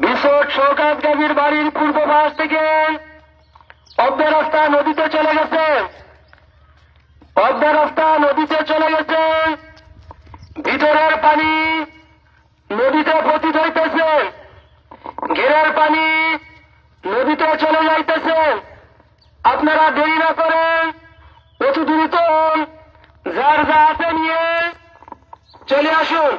বিশট শওকত গাজীর বাড়ির পূর্ব পাশ থেকে পদ্মা রাস্তা নদীতে চলে গেছে। পদ্মা রাস্তা নদীতে চলে গেছে। ভিতরের পানি নদীতে পতিত হইতেছে। ঘেরের পানি নদীতে চলে যাইতেছে। আপনারা দেরি না করেন, অতি দ্রুত যার যা আছে নিয়ে চলে আসুন।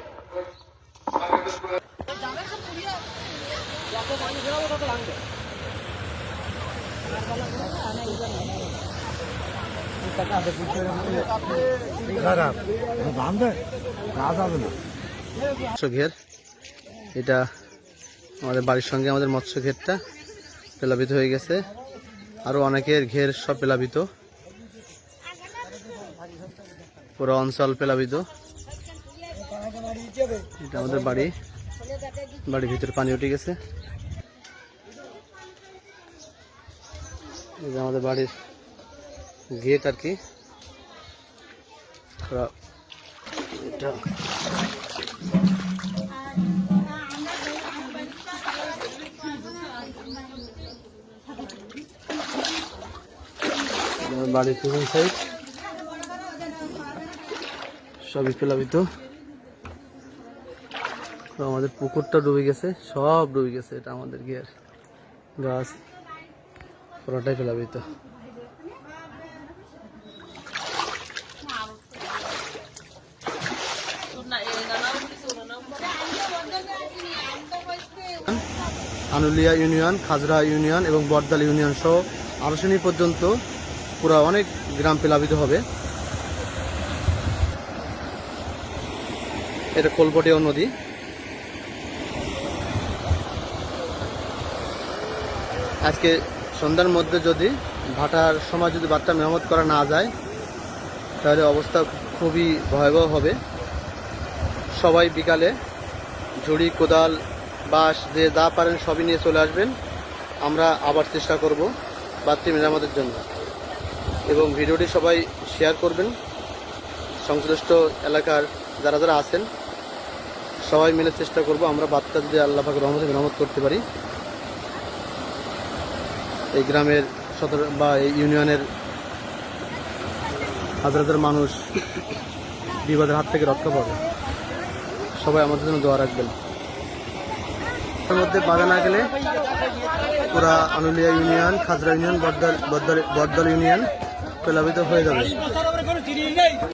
ঘের এটা আমাদের বাড়ির সঙ্গে আমাদের মৎস্য ঘেরটা প্লাবিত হয়ে গেছে। আরো অনেকের ঘের সব প্লাবিত, পুরো অঞ্চল প্লাবিত। এটা আমাদের বাড়ির ভিতরে পানি উঠে গেছে। এই যে আমাদের বাড়ির গেট আর কি। এটা বাড়ির পিছন সাইড সবই প্লাবিত। আমাদের পুকুরটা ডুবে গেছে, সব ডুবে গেছে। এটা আমাদের গিয়ার গাছ পুরোটাই প্লাবিত। আনুলিয়া ইউনিয়ন, খাজরা ইউনিয়ন এবং বটদাল ইউনিয়ন সহ আরশনী পর্যন্ত পুরো অনেক গ্রাম প্লাবিত হবে। এটা কোলপটিয়া নদী। আজকে সন্ধ্যার মধ্যে যদি ভাটার সময় যদি বাঁধটা মেরামত করা না যায় তাহলে অবস্থা খুবই ভয়াবহ হবে। সবাই বিকালে ঝুড়ি, কোদাল, বাঁশ যে যা পারেন সবই নিয়ে চলে আসবেন। আমরা আবার চেষ্টা করব বাঁধটি মেরামতের জন্য, এবং ভিডিওটি সবাই শেয়ার করবেন। সংশ্লিষ্ট এলাকার যারা যারা আছেন সবাই মিলে চেষ্টা করব আমরা বাঁধটা যদি আল্লাহ পাকের রহমতে মেরামত করতে পারি। এই গ্রামের বা এই ইউনিয়নের হাজার হাজার মানুষ বিপদের হাত থেকে রক্ষা পাবে। সবাই আমাদের জন্য দোয়া রাখবেন। এর মধ্যে বাধা না গেলে পুরা Anulia union, Khajra union, Batdal union প্লাবিত হয়ে যাবে।